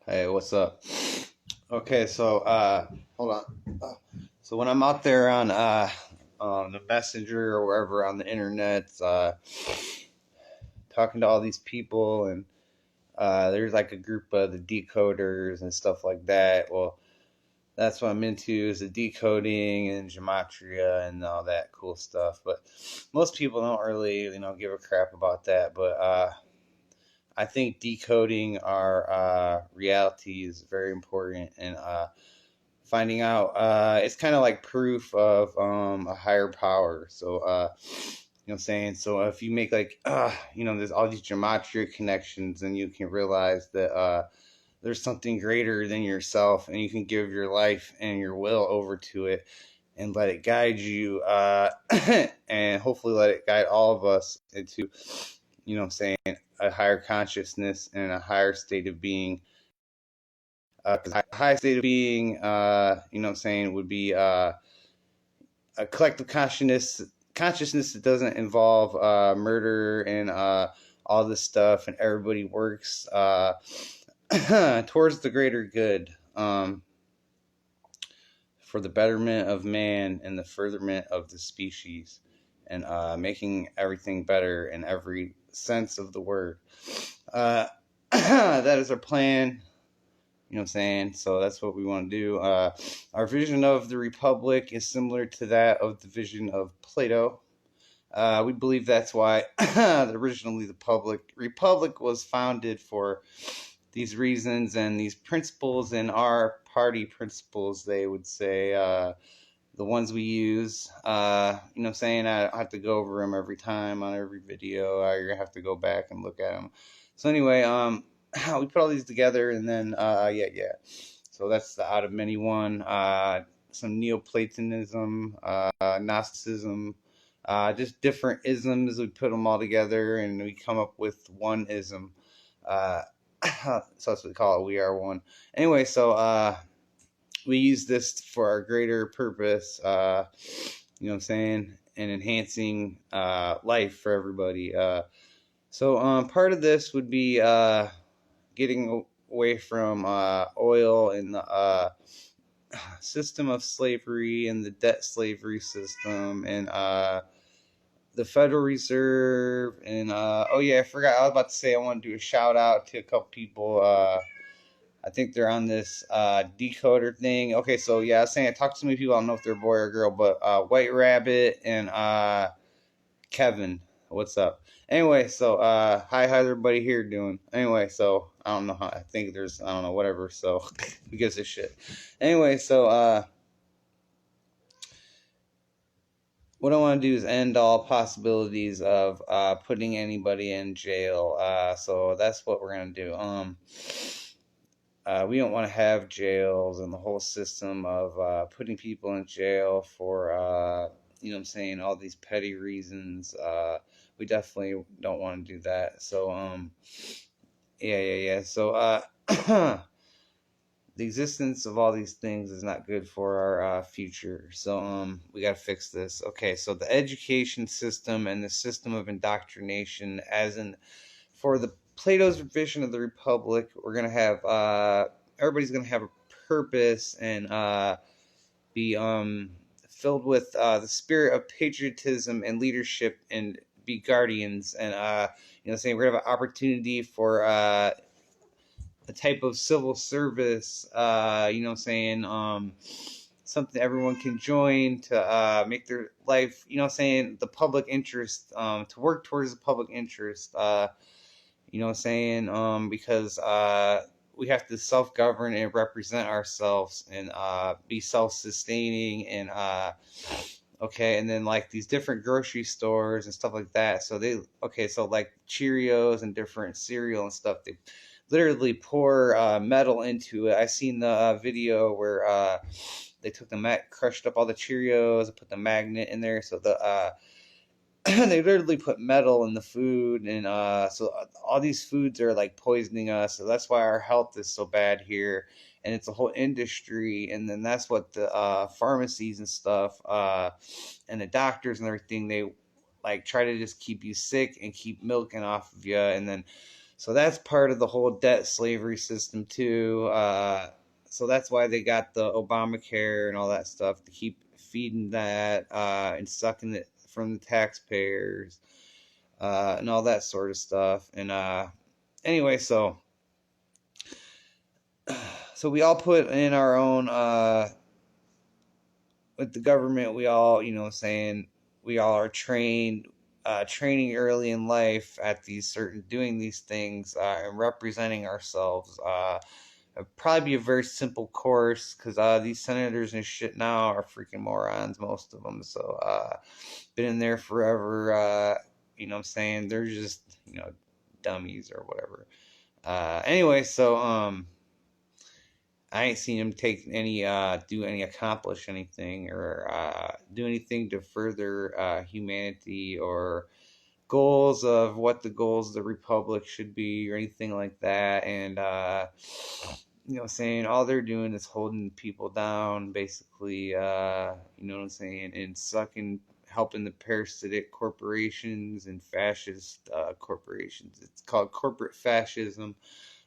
Hey, what's up? Okay, so hold on. So when I'm out there on the messenger or wherever on the internet, talking to all these people, and there's like a group of the decoders and stuff like that. Well, that's what I'm into, is the decoding and gematria and all that cool stuff. But most people don't really, give a crap about that. But I think decoding our reality is very important, and finding out it's kind of like proof of a higher power. So what I'm saying, so if you make like there's all these gematria connections, and you can realize that there's something greater than yourself, and you can give your life and your will over to it and let it guide you, and hopefully let it guide all of us into, a higher consciousness and a higher state of being. Because a high state of being, would be a collective consciousness that doesn't involve murder and all this stuff, and everybody works towards the greater good, for the betterment of man and the furtherment of the species, and making everything better in every sense of the word. That is our plan. So that's what we want to do. Our vision of the Republic is similar to that of the vision of Plato. We believe that's why originally the Republic was founded, for these reasons and these principles, and our party principles, they would say, the ones we use. I don't have to go over them every time on every video. You're going to have to go back and look at them. So anyway, we put all these together, and then yeah. So that's the out of many one. Some Neoplatonism, Gnosticism, just different isms. We put them all together, and we come up with one ism. So that's what we call it. We are one. Anyway, so we use this for our greater purpose. And enhancing life for everybody. So part of this would be getting away from oil and the system of slavery and the debt slavery system, and the Federal Reserve, and oh yeah, I forgot. I was about to say I want to do a shout out to a couple people. I think they're on this decoder thing. Okay, so yeah, I was saying I talked to so many people. I don't know if they're a boy or girl, but White Rabbit and Kevin, what's up? Anyway, so how's everybody here doing? Anyway, so I don't know how. I think there's, I don't know, whatever. So who gives a shit? Anyway, so what I want to do is end all possibilities of putting anybody in jail. So that's what we're gonna do. We don't want to have jails and the whole system of putting people in jail for all these petty reasons. We definitely don't want to do that. So yeah. So the existence of all these things is not good for our future. So we got to fix this. Okay, so the education system and the system of indoctrination, as in for the Plato's vision of the Republic, we're gonna have everybody's gonna have a purpose and be filled with the spirit of patriotism and leadership, and be guardians, and we're gonna have an opportunity for a type of civil service, something everyone can join to make their life, the public interest, to work towards the public interest, because we have to self-govern and represent ourselves, and be self-sustaining, and and then like these different grocery stores and stuff like that. So like Cheerios and different cereal and stuff, they literally pour metal into it. I seen the video where they took crushed up all the Cheerios and put the magnet in there, so the they literally put metal in the food, and so all these foods are like poisoning us. So that's why our health is so bad here, and it's a whole industry. And then that's what the pharmacies and stuff, and the doctors and everything, they like try to just keep you sick and keep milking off of you. And then So that's part of the whole debt slavery system too. So that's why they got the Obamacare and all that stuff to keep feeding that and sucking it from the taxpayers and all that sort of stuff. And anyway, so we all put in our own with the government. We all, saying we all are training early in life at these certain doing these things and representing ourselves. It'd probably be a very simple course because these senators and shit now are freaking morons, most of them. So been in there forever. What I'm saying, they're just dummies or whatever. Anyway, so I ain't seen him take any accomplish anything or do anything to further humanity or goals of what the goals of the republic should be or anything like that. And saying all they're doing is holding people down, basically. And helping the parasitic corporations and fascist corporations. It's called corporate fascism.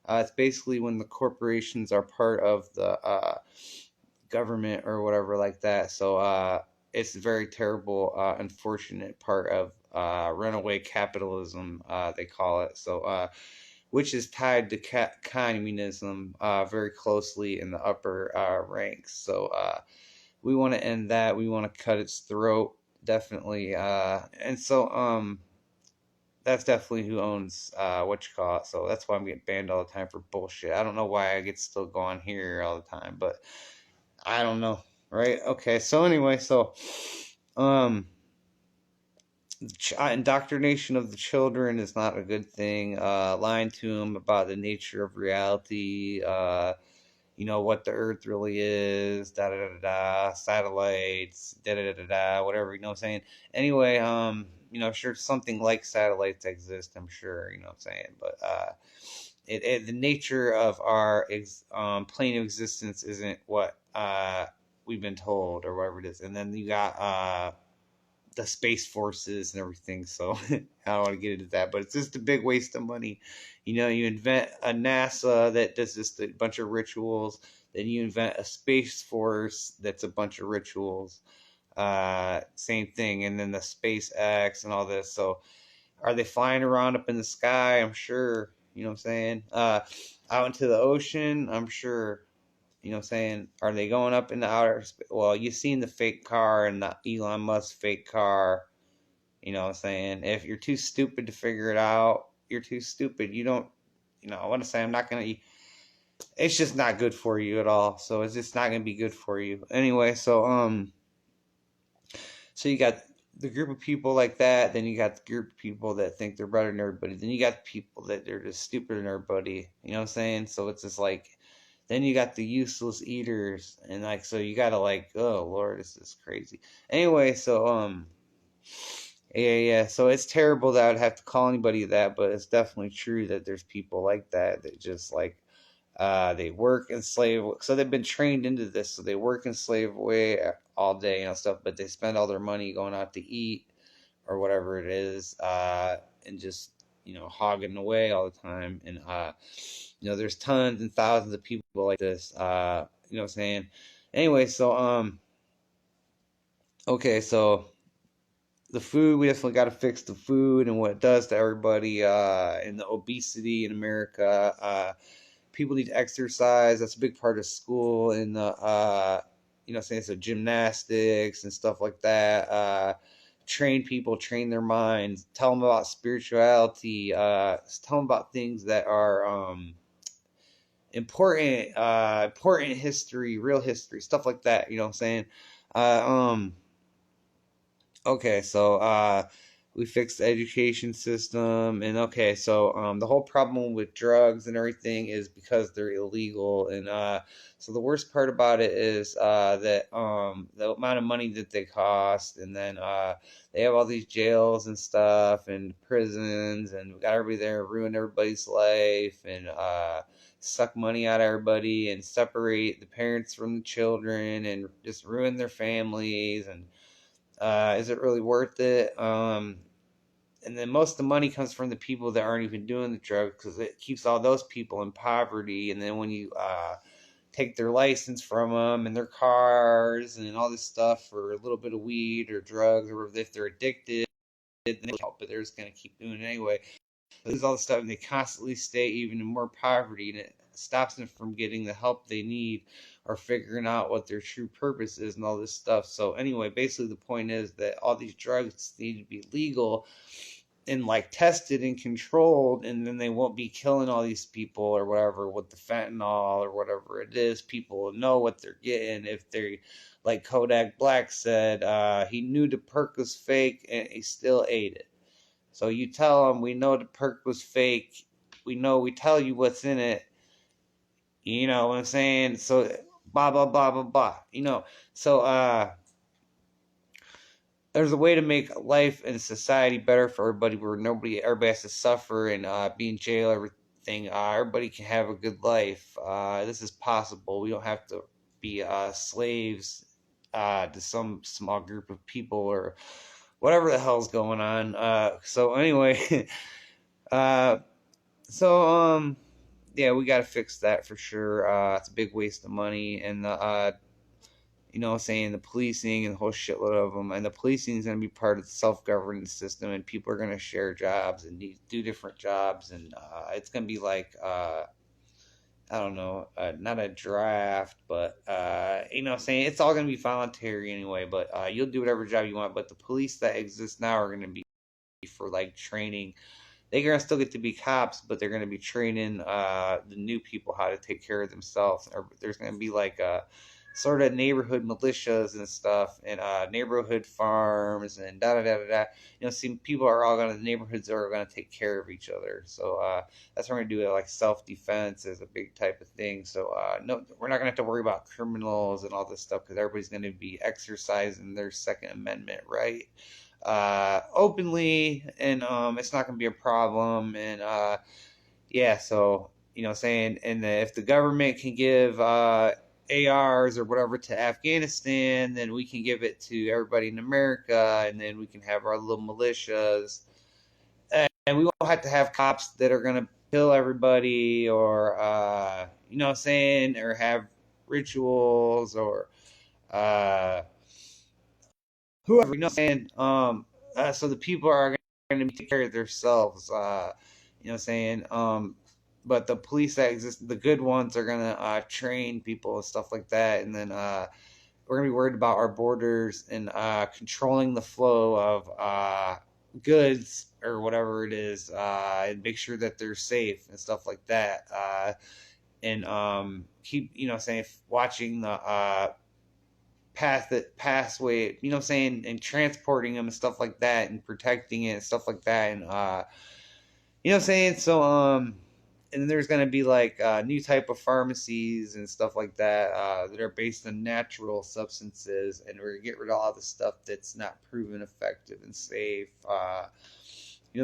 It's basically when the corporations are part of the government or whatever like that. So it's a very terrible, unfortunate part of runaway capitalism, they call it. So, which is tied to communism very closely in the upper ranks. So we want to end that. We want to cut its throat, definitely. And so that's definitely who owns what you call it. So that's why I'm getting banned all the time for bullshit. I don't know why I get still going here all the time, but I don't know. Right? Okay. So anyway, um, indoctrination of the children is not a good thing. Lying to them about the nature of reality. What the Earth really is. Da da da da. Satellites. Da da da da. Whatever. You know what I'm saying. Anyway, sure something like satellites exist. I'm sure. You know what I'm saying. But the nature of our plane of existence isn't what we've been told or whatever it is. And then you got the space forces and everything. So I don't want to get into that, but it's just a big waste of money. You invent a NASA that does just a bunch of rituals. Then you invent a space force that's a bunch of rituals. Same thing. And then the SpaceX and all this. So are they flying around up in the sky? I'm sure. You know what I'm saying? Out into the ocean? I'm sure. You know what I'm saying? Are they going up into outer space? Well, you've seen the fake car and the Elon Musk fake car. You know what I'm saying? If you're too stupid to figure it out, you're too stupid. You don't, I want to say I'm not going to, it's just not good for you at all. So it's just not going to be good for you. Anyway, so you got the group of people like that, then you got the group of people that think they're better than everybody, then you got the people that they're just stupider than everybody, you know what I'm saying? So it's just like, then you got the useless eaters, and like, so you gotta like, oh Lord, this is crazy. Anyway, so yeah, so it's terrible that I would have to call anybody that, but it's definitely true that there's people like that just like they work and slave, so they've been trained into this. So they work and slave away all day, stuff, but they spend all their money going out to eat or whatever it is, and just hogging away all the time. And there's tons and thousands of people like this. You know what I'm saying? Anyway, so okay, so the food, we definitely got to fix the food and what it does to everybody, and the obesity in America. People need to exercise. That's a big part of school and the saying, so gymnastics and stuff like that. Train people, train their minds, tell them about spirituality, tell them about things that are important history, real history, stuff like that. You know what I'm saying? Okay, so we fixed the education system, and okay, so the whole problem with drugs and everything is because they're illegal. And so the worst part about it is that the amount of money that they cost. And then they have all these jails and stuff and prisons, and we got everybody there, ruin everybody's life, and suck money out of everybody, and separate the parents from the children, and just ruin their families. And is it really worth it? and then most of the money comes from the people that aren't even doing the drugs, because it keeps all those people in poverty. And then when you take their license from them and their cars and all this stuff for a little bit of weed or drugs, or if they're addicted, then they help, but they're just going to keep doing it anyway. This is all the stuff, and they constantly stay even in more poverty, and it stops them from getting the help they need or figuring out what their true purpose is and all this stuff. So anyway, basically the point is that all these drugs need to be legal and like tested and controlled, and then they won't be killing all these people or whatever with the fentanyl or whatever it is. People will know what they're getting. If they, like Kodak Black said, he knew the perk was fake and he still ate it. So you tell them, we know the perk was fake. We tell you what's in it. You know what I'm saying? So blah blah blah blah blah. So there's a way to make life and society better for everybody, where everybody has to suffer and be in jail, everything. Everybody can have a good life. This is possible. We don't have to be slaves to some small group of people or whatever the hell's going on. So anyway, yeah, we got to fix that for sure. It's a big waste of money, and saying the policing and the whole shitload of them. And the policing is going to be part of the self-governance system, and people are going to share jobs and do different jobs. And it's going to be like, I don't know, not a draft, but, saying it's all going to be voluntary anyway, but you'll do whatever job you want. But the police that exist now are going to be for like training. They're going to still get to be cops, but they're going to be training the new people how to take care of themselves. Or there's going to be like sort of neighborhood militias and stuff, and neighborhood farms and da da da da da. People are all going to, the neighborhoods are going to take care of each other. So that's what we're going to do. Like self-defense is a big type of thing. So no, we're not going to have to worry about criminals and all this stuff, because everybody's going to be exercising their Second Amendment right openly, and it's not going to be a problem. And yeah, so saying, and if the government can give ARs or whatever to Afghanistan, then we can give it to everybody in America, and then we can have our little militias, and we won't have to have cops that are going to kill everybody, or or have rituals, or whoever, so the people are going to take care of themselves, but the police that exist, the good ones, are going to train people and stuff like that. And then we're going to be worried about our borders and controlling the flow of goods or whatever it is, and make sure that they're safe and stuff like that. And keep, watching the pathway, and transporting them and stuff like that, and protecting it and stuff like that. And so and then there's going to be like new type of pharmacies and stuff like that that are based on natural substances, and we're going to get rid of all the stuff that's not proven effective and safe,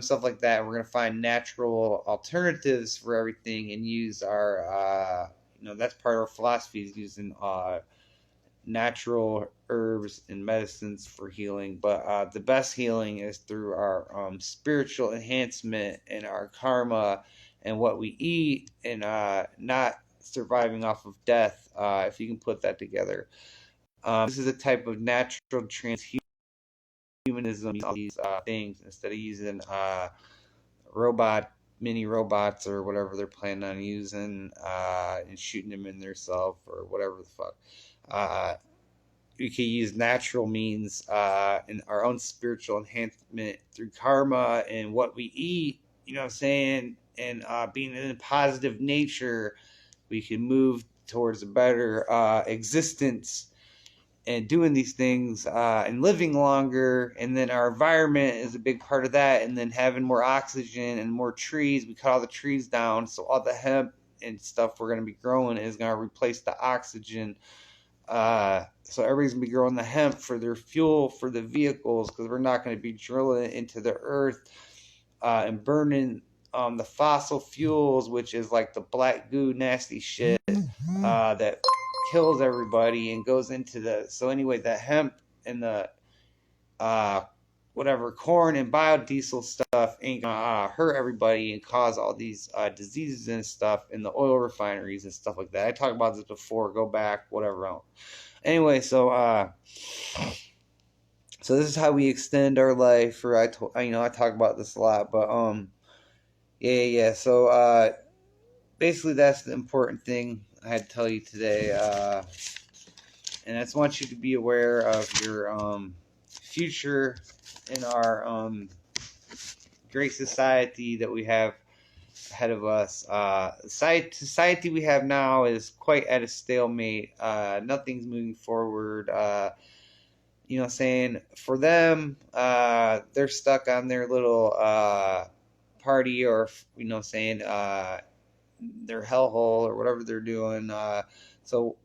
stuff like that. We're going to find natural alternatives for everything, and use our that's part of our philosophy, is using natural herbs and medicines for healing. But the best healing is through our spiritual enhancement and our karma and what we eat, and not surviving off of death, if you can put that together. This is a type of natural transhumanism, these things, instead of using mini robots or whatever they're planning on using, and shooting them in their self or whatever the fuck. We can use natural means in our own spiritual enhancement through karma and what we eat, and being in a positive nature. We can move towards a better existence, and doing these things, and living longer. And then our environment is a big part of that, and then having more oxygen and more trees. We cut all the trees down, so all the hemp and stuff we're going to be growing is going to replace the oxygen. So everybody's going to be growing the hemp for their fuel for the vehicles, because we're not going to be drilling it into the earth and burning the fossil fuels, which is like the black goo nasty shit that kills everybody and goes into the. So anyway, the hemp and the whatever corn and biodiesel stuff ain't gonna hurt everybody and cause all these diseases and stuff in the oil refineries and stuff like that. I talked about this before. Go back, whatever else. Anyway, so this is how we extend our life. Or I talk about this a lot, but yeah. So basically, that's the important thing I had to tell you today. And I just want you to be aware of your future in our great society that we have ahead of us. Society we have now is quite at a stalemate. Nothing's moving forward. You know what I'm saying? For them, they're stuck on their little party, or, you know what I'm saying, their hellhole or whatever they're doing. So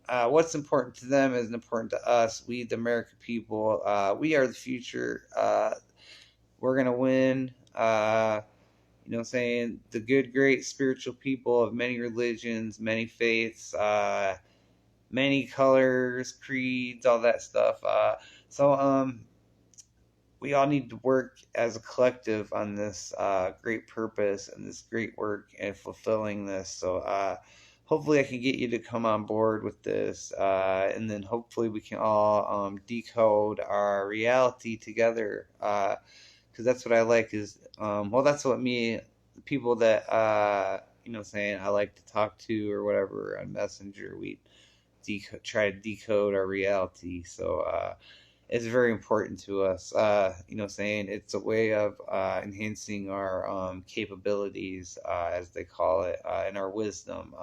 what's important to them isn't important to us. We, the American people, we are the future. We're going to win. You know what I'm saying? The good, great spiritual people of many religions, many faiths, many colors, creeds, all that stuff. So we all need to work as a collective on this great purpose and this great work and fulfilling this. So hopefully I can get you to come on board with this, and then hopefully we can all decode our reality together. Because that's what I like is, well, that's what the people that, you know, saying I like to talk to or whatever on Messenger, we try to decode our reality. So it's very important to us. You know, saying it's a way of enhancing our capabilities, as they call it, and our wisdom.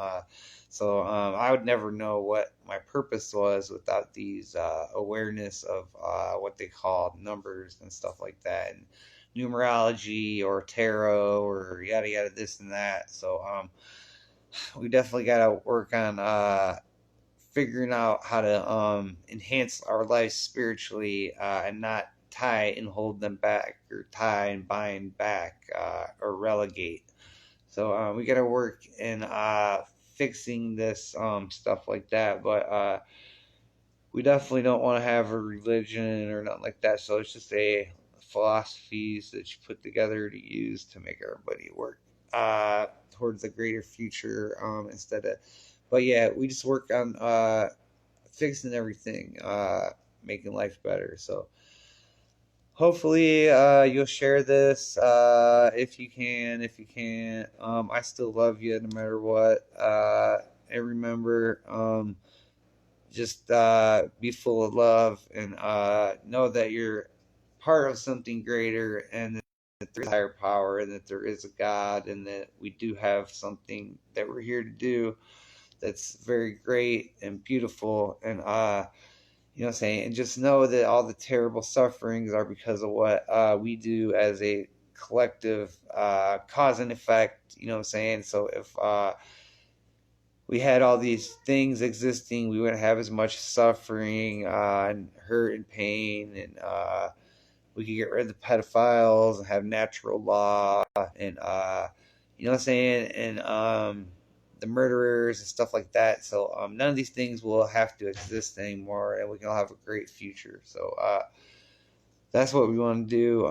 So I would never know what my purpose was without these awareness of what they call numbers and stuff like that, and numerology or tarot or yada yada, this and that. So we definitely got to work on figuring out how to enhance our lives spiritually, and not tie and hold them back, or tie and bind back, or relegate. So we got to work in fixing this stuff like that. But we definitely don't want to have a religion or nothing like that. So it's just a philosophies that you put together to use to make everybody work towards a greater future, instead of. But yeah, we just work on fixing everything, making life better. So hopefully you'll share this, if you can. If you can't, I still love you no matter what. And remember, just be full of love, and know that you're part of something greater, and that there's a higher power, and that there is a God, and that we do have something that we're here to do that's very great and beautiful. And you know what I'm saying, and just know that all the terrible sufferings are because of what we do as a collective, cause and effect. You know what I'm saying? So if we had all these things existing, we wouldn't have as much suffering, and hurt and pain, and we could get rid of the pedophiles and have natural law, and you know what I'm saying, and the murderers and stuff like that. So none of these things will have to exist anymore, and we can all have a great future. So that's what we want to do.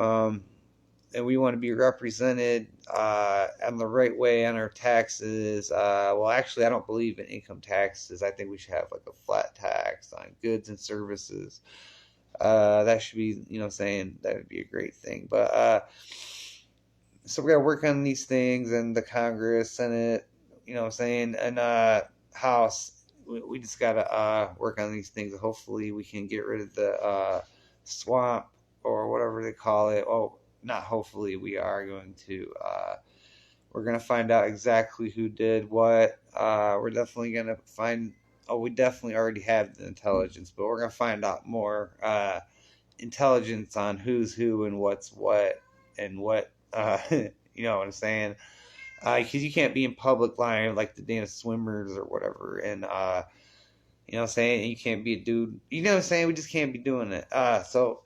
And we want to be represented in the right way on our taxes. Well, actually, I don't believe in income taxes. I think we should have like a flat tax on goods and services. That should be, you know, saying that would be a great thing. But so we got to work on these things, and the Congress, Senate, you know what I'm saying, and House. We just got to work on these things. Hopefully, we can get rid of the swamp, or whatever they call it. Oh, not hopefully, we are going to. We're going to find out exactly who did what. We're definitely going to find. Oh, we definitely already have the intelligence, but we're going to find out more intelligence on who's who and what's what, and what. You know what I'm saying? Because you can't be in public lying like the damn swimmers or whatever, and you know what I'm saying? You can't be a dude. You know what I'm saying? We just can't be doing it. So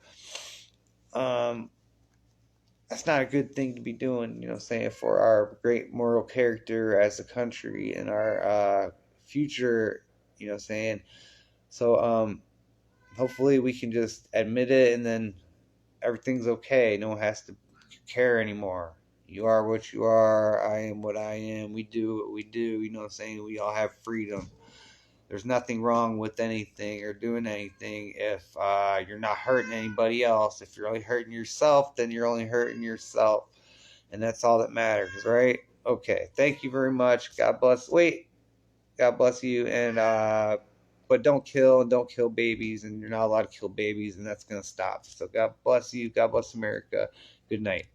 that's not a good thing to be doing, you know what I'm saying, for our great moral character as a country, and our future, you know what I'm saying. So hopefully we can just admit it, and then everything's okay. No one has to care anymore. You are what you are. I am what I am. We do what we do. You know what I'm saying? We all have freedom. There's nothing wrong with anything or doing anything if you're not hurting anybody else. If you're only hurting yourself, then you're only hurting yourself. And that's all that matters, right? Okay. Thank you very much. God bless. Wait. God bless you. And, but don't kill and don't kill babies. And you're not allowed to kill babies. And that's going to stop. So God bless you. God bless America. Good night.